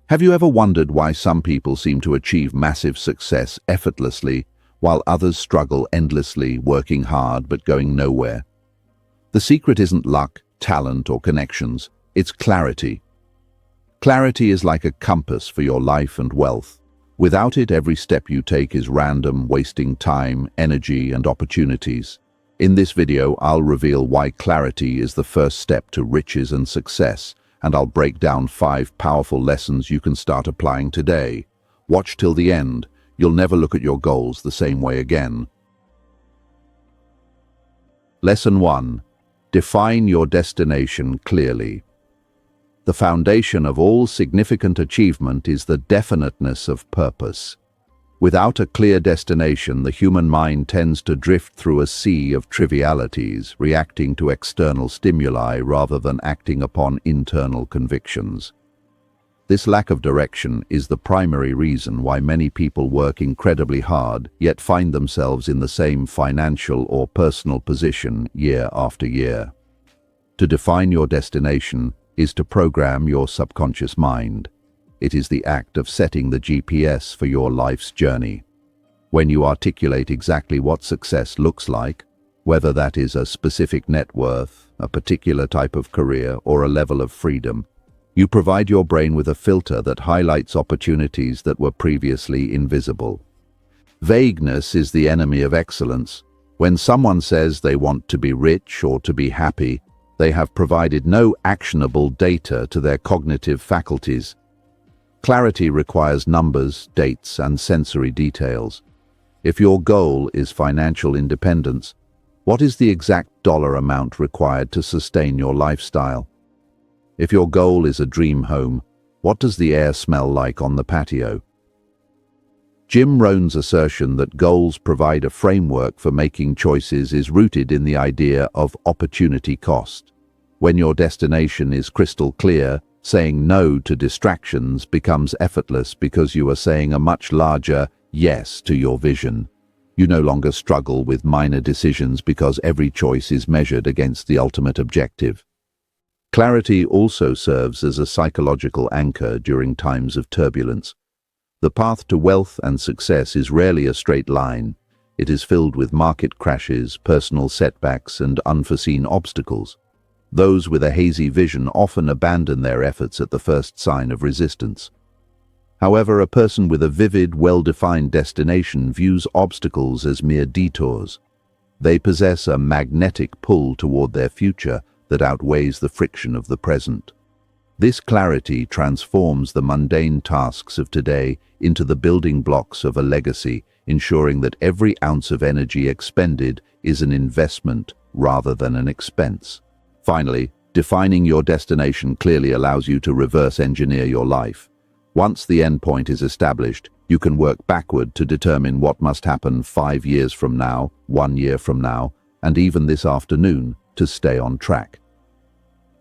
Have you ever wondered why some people seem to achieve massive success effortlessly, while others struggle endlessly, working hard but going nowhere? The secret isn't luck, talent, or connections. It's clarity. Clarity is like a compass for your life and wealth. Without it, every step you take is random, wasting time, energy, and opportunities. In this video, I'll reveal why clarity is the first step to riches and success, and I'll break down 5 powerful lessons you can start applying today. Watch till the end. You'll never look at your goals the same way again. Lesson 1. Define your destination clearly. The foundation of all significant achievement is the definiteness of purpose. Without a clear destination, the human mind tends to drift through a sea of trivialities, reacting to external stimuli rather than acting upon internal convictions. This lack of direction is the primary reason why many people work incredibly hard, yet find themselves in the same financial or personal position year after year. To define your destination is to program your subconscious mind. It is the act of setting the GPS for your life's journey. When you articulate exactly what success looks like, whether that is a specific net worth, a particular type of career, or a level of freedom, you provide your brain with a filter that highlights opportunities that were previously invisible. Vagueness is the enemy of excellence. When someone says they want to be rich or to be happy, they have provided no actionable data to their cognitive faculties. Clarity requires numbers, dates, and sensory details. If your goal is financial independence, what is the exact dollar amount required to sustain your lifestyle? If your goal is a dream home, what does the air smell like on the patio? Jim Rohn's assertion that goals provide a framework for making choices is rooted in the idea of opportunity cost. When your destination is crystal clear, saying no to distractions becomes effortless because you are saying a much larger yes to your vision. You no longer struggle with minor decisions because every choice is measured against the ultimate objective. Clarity also serves as a psychological anchor during times of turbulence. The path to wealth and success is rarely a straight line. It is filled with market crashes, personal setbacks, and unforeseen obstacles. Those with a hazy vision often abandon their efforts at the first sign of resistance. However, a person with a vivid, well-defined destination views obstacles as mere detours. They possess a magnetic pull toward their future that outweighs the friction of the present. This clarity transforms the mundane tasks of today into the building blocks of a legacy, ensuring that every ounce of energy expended is an investment rather than an expense. Finally, defining your destination clearly allows you to reverse engineer your life. Once the endpoint is established, you can work backward to determine what must happen 5 years from now, 1 year from now, and even this afternoon to stay on track.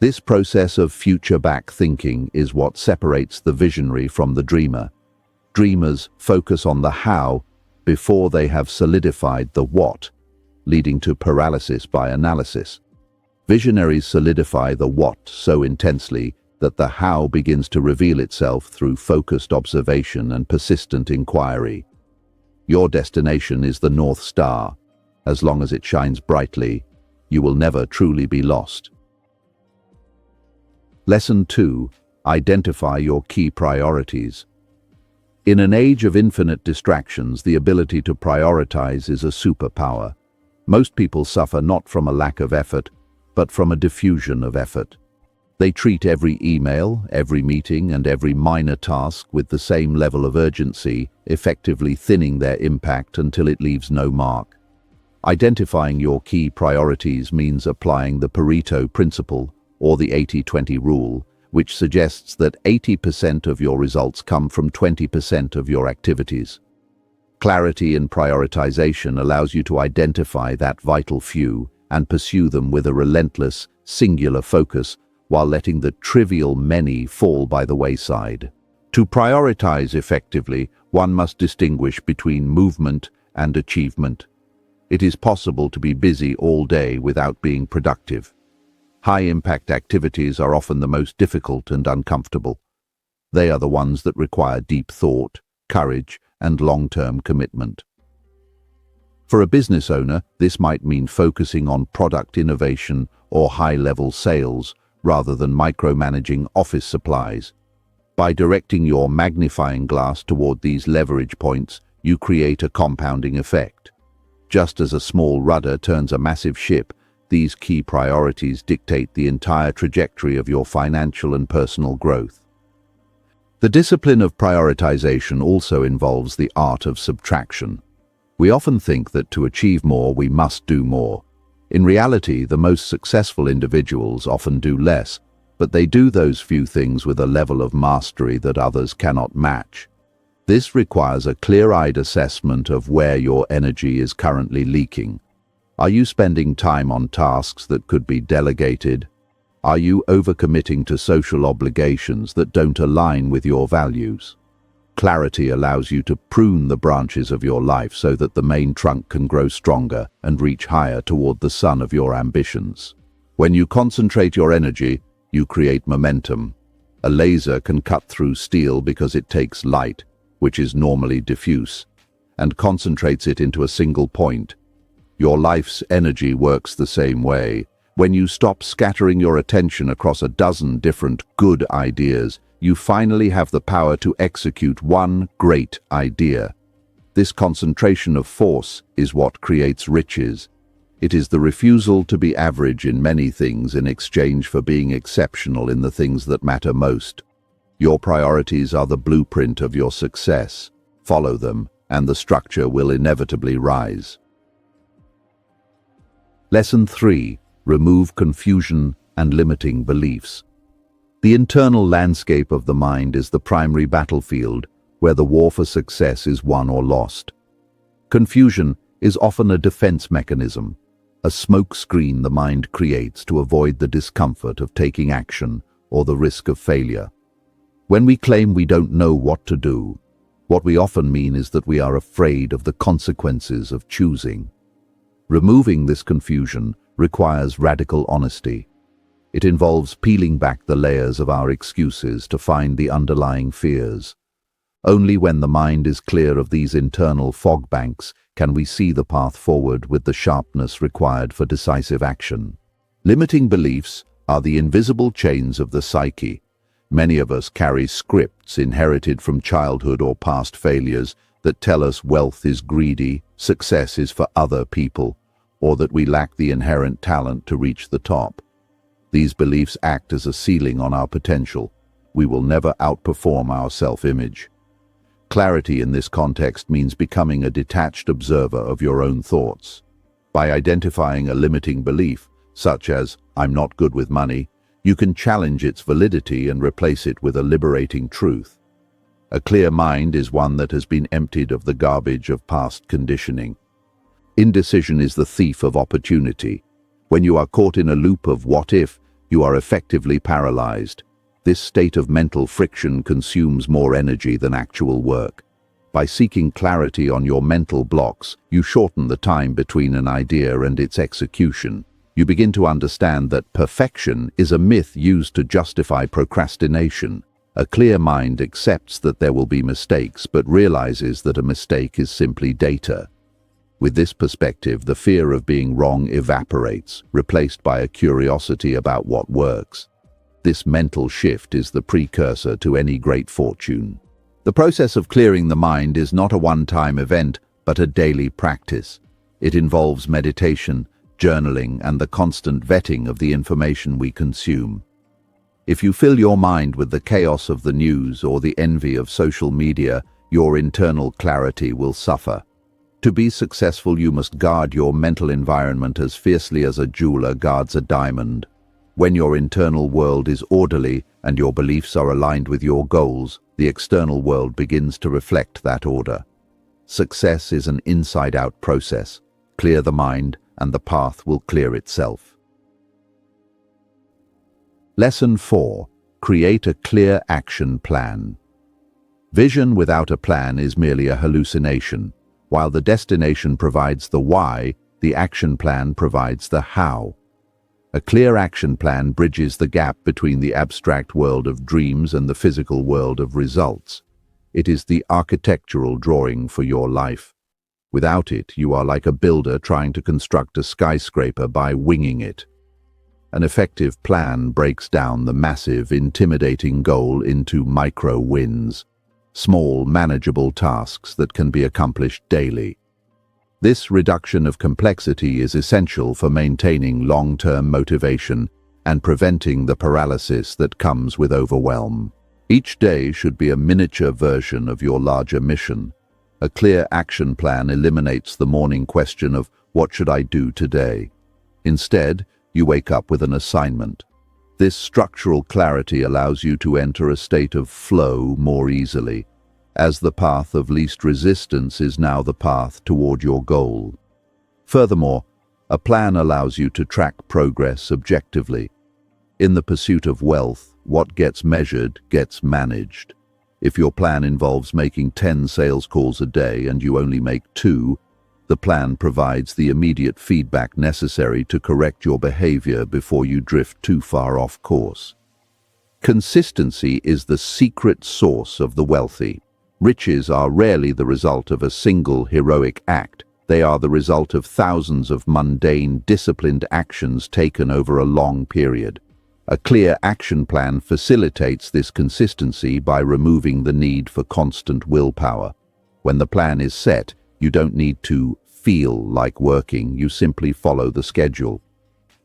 This process of future-back thinking is what separates the visionary from the dreamer. Dreamers focus on the how before they have solidified the what, leading to paralysis by analysis. Visionaries solidify the what so intensely that the how begins to reveal itself through focused observation and persistent inquiry. Your destination is the North Star. As long as it shines brightly, you will never truly be lost. Lesson 2. Identify your key priorities. In an age of infinite distractions, the ability to prioritize is a superpower. Most people suffer not from a lack of effort, but from a diffusion of effort. They treat every email, every meeting, and every minor task with the same level of urgency, effectively thinning their impact until it leaves no mark. Identifying your key priorities means applying the Pareto principle, or the 80-20 rule, which suggests that 80% of your results come from 20% of your activities. Clarity in prioritization allows you to identify that vital few and pursue them with a relentless, singular focus while letting the trivial many fall by the wayside. To prioritize effectively, one must distinguish between movement and achievement. It is possible to be busy all day without being productive. High-impact activities are often the most difficult and uncomfortable. They are the ones that require deep thought, courage, and long-term commitment. For a business owner, this might mean focusing on product innovation or high-level sales rather than micromanaging office supplies. By directing your magnifying glass toward these leverage points, you create a compounding effect. Just as a small rudder turns a massive ship, these key priorities dictate the entire trajectory of your financial and personal growth. The discipline of prioritization also involves the art of subtraction. We often think that to achieve more, we must do more. In reality, the most successful individuals often do less, but they do those few things with a level of mastery that others cannot match. This requires a clear-eyed assessment of where your energy is currently leaking. Are you spending time on tasks that could be delegated? Are you overcommitting to social obligations that don't align with your values? Clarity allows you to prune the branches of your life so that the main trunk can grow stronger and reach higher toward the sun of your ambitions. When you concentrate your energy, you create momentum. A laser can cut through steel because it takes light, which is normally diffuse, and concentrates it into a single point. Your life's energy works the same way. When you stop scattering your attention across a dozen different good ideas, you finally have the power to execute one great idea. This concentration of force is what creates riches. It is the refusal to be average in many things in exchange for being exceptional in the things that matter most. Your priorities are the blueprint of your success. Follow them, and the structure will inevitably rise. Lesson 3. Remove confusion and limiting beliefs. The internal landscape of the mind is the primary battlefield where the war for success is won or lost. Confusion is often a defense mechanism, a smoke screen the mind creates to avoid the discomfort of taking action or the risk of failure. When we claim we don't know what to do, what we often mean is that we are afraid of the consequences of choosing. Removing this confusion requires radical honesty. It involves peeling back the layers of our excuses to find the underlying fears. Only when the mind is clear of these internal fog banks can we see the path forward with the sharpness required for decisive action. Limiting beliefs are the invisible chains of the psyche. Many of us carry scripts inherited from childhood or past failures that tell us wealth is greedy, success is for other people, or that we lack the inherent talent to reach the top. These beliefs act as a ceiling on our potential. We will never outperform our self-image. Clarity in this context means becoming a detached observer of your own thoughts. By identifying a limiting belief, such as, "I'm not good with money," you can challenge its validity and replace it with a liberating truth. A clear mind is one that has been emptied of the garbage of past conditioning. Indecision is the thief of opportunity. When you are caught in a loop of what if, you are effectively paralyzed. This state of mental friction consumes more energy than actual work. By seeking clarity on your mental blocks, you shorten the time between an idea and its execution. You begin to understand that perfection is a myth used to justify procrastination. A clear mind accepts that there will be mistakes, but realizes that a mistake is simply data. With this perspective, the fear of being wrong evaporates, replaced by a curiosity about what works. This mental shift is the precursor to any great fortune. The process of clearing the mind is not a one-time event, but a daily practice. It involves meditation, journaling, and the constant vetting of the information we consume. If you fill your mind with the chaos of the news or the envy of social media, your internal clarity will suffer. To be successful, you must guard your mental environment as fiercely as a jeweler guards a diamond. When your internal world is orderly and your beliefs are aligned with your goals, the external world begins to reflect that order. Success is an inside-out process. Clear the mind, and the path will clear itself. Lesson 4. Create a clear action plan. Vision without a plan is merely a hallucination. While the destination provides the why, the action plan provides the how. A clear action plan bridges the gap between the abstract world of dreams and the physical world of results. It is the architectural drawing for your life. Without it, you are like a builder trying to construct a skyscraper by winging it. An effective plan breaks down the massive, intimidating goal into micro wins, small, manageable tasks that can be accomplished daily. This reduction of complexity is essential for maintaining long-term motivation and preventing the paralysis that comes with overwhelm. Each day should be a miniature version of your larger mission. A clear action plan eliminates the morning question of, "What should I do today?" Instead, you wake up with an assignment. This structural clarity allows you to enter a state of flow more easily, as the path of least resistance is now the path toward your goal. Furthermore, a plan allows you to track progress objectively. In the pursuit of wealth, what gets measured gets managed. If your plan involves making 10 sales calls a day and you only make 2, the plan provides the immediate feedback necessary to correct your behavior before you drift too far off course. Consistency is the secret source of the wealthy. Riches are rarely the result of a single heroic act. They are the result of thousands of mundane, disciplined actions taken over a long period. A clear action plan facilitates this consistency by removing the need for constant willpower. When the plan is set, you don't need to feel like working, you simply follow the schedule.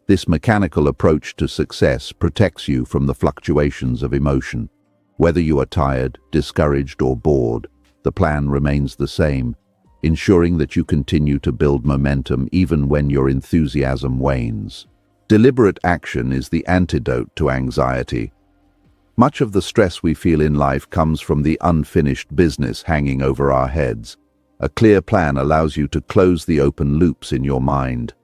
This mechanical approach to success protects you from the fluctuations of emotion. Whether you are tired, discouraged, or bored, the plan remains the same, ensuring that you continue to build momentum even when your enthusiasm wanes. Deliberate action is the antidote to anxiety. Much of the stress we feel in life comes from the unfinished business hanging over our heads. A clear plan allows you to close the open loops in your mind.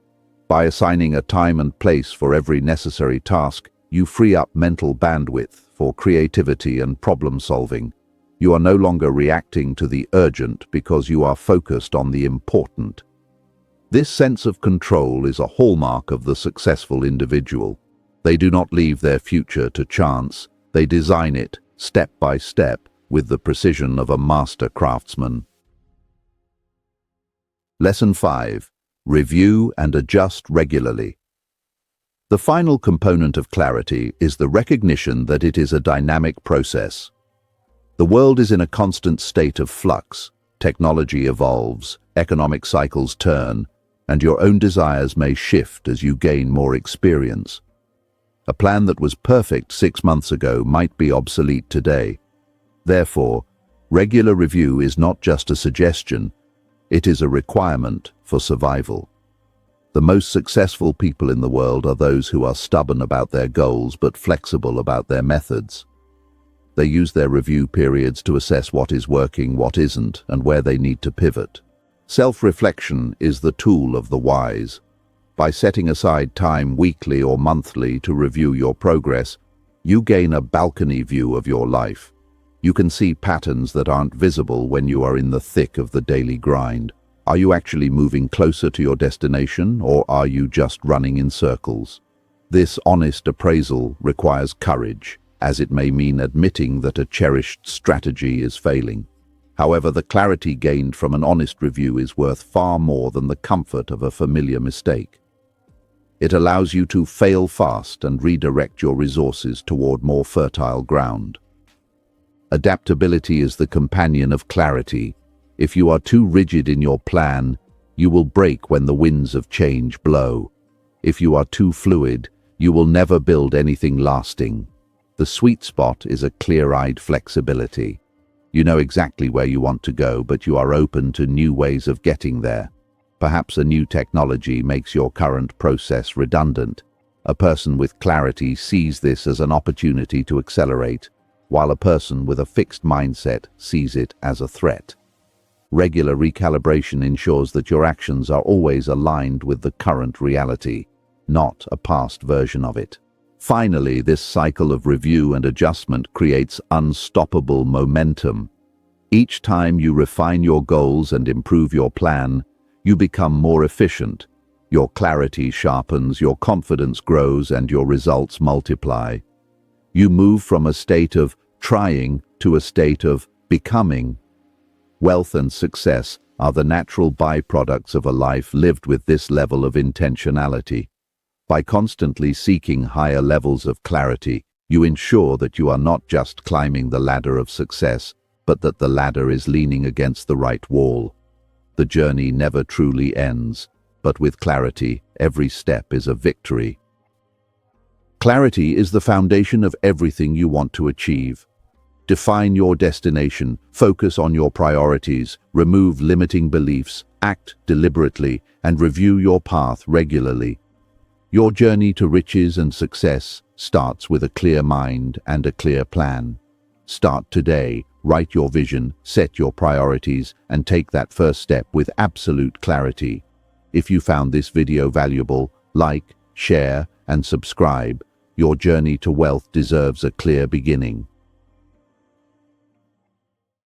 By assigning a time and place for every necessary task, you free up mental bandwidth for creativity and problem-solving. You are no longer reacting to the urgent because you are focused on the important. This sense of control is a hallmark of the successful individual. They do not leave their future to chance. They design it, step by step, with the precision of a master craftsman. Lesson 5. Review and adjust regularly. The final component of clarity is the recognition that it is a dynamic process. The world is in a constant state of flux. Technology evolves, economic cycles turn, and your own desires may shift as you gain more experience. A plan that was perfect 6 months ago might be obsolete today. Therefore, regular review is not just a suggestion, it is a requirement for survival. The most successful people in the world are those who are stubborn about their goals but flexible about their methods. They use their review periods to assess what is working, what isn't, and where they need to pivot. Self-reflection is the tool of the wise. By setting aside time weekly or monthly to review your progress, you gain a balcony view of your life. You can see patterns that aren't visible when you are in the thick of the daily grind. Are you actually moving closer to your destination, or are you just running in circles? This honest appraisal requires courage, as it may mean admitting that a cherished strategy is failing. However, the clarity gained from an honest review is worth far more than the comfort of a familiar mistake. It allows you to fail fast and redirect your resources toward more fertile ground. Adaptability is the companion of clarity. If you are too rigid in your plan, you will break when the winds of change blow. If you are too fluid, you will never build anything lasting. The sweet spot is a clear-eyed flexibility. You know exactly where you want to go, but you are open to new ways of getting there. Perhaps a new technology makes your current process redundant. A person with clarity sees this as an opportunity to accelerate, while a person with a fixed mindset sees it as a threat. Regular recalibration ensures that your actions are always aligned with the current reality, not a past version of it. Finally, this cycle of review and adjustment creates unstoppable momentum. Each time you refine your goals and improve your plan, you become more efficient, Your clarity sharpens, your confidence grows, and your results multiply. You move from a state of trying to a state of becoming. Wealth and success are the natural byproducts of a life lived with this level of intentionality. By constantly seeking higher levels of clarity, you ensure that you are not just climbing the ladder of success, but that the ladder is leaning against the right wall. The journey never truly ends, but with clarity, every step is a victory. Clarity is the foundation of everything you want to achieve. Define your destination, focus on your priorities, remove limiting beliefs, act deliberately, and review your path regularly. Your journey to riches and success starts with a clear mind and a clear plan. Start today, write your vision, set your priorities, and take that first step with absolute clarity. If you found this video valuable, like, share, and subscribe. Your journey to wealth deserves a clear beginning.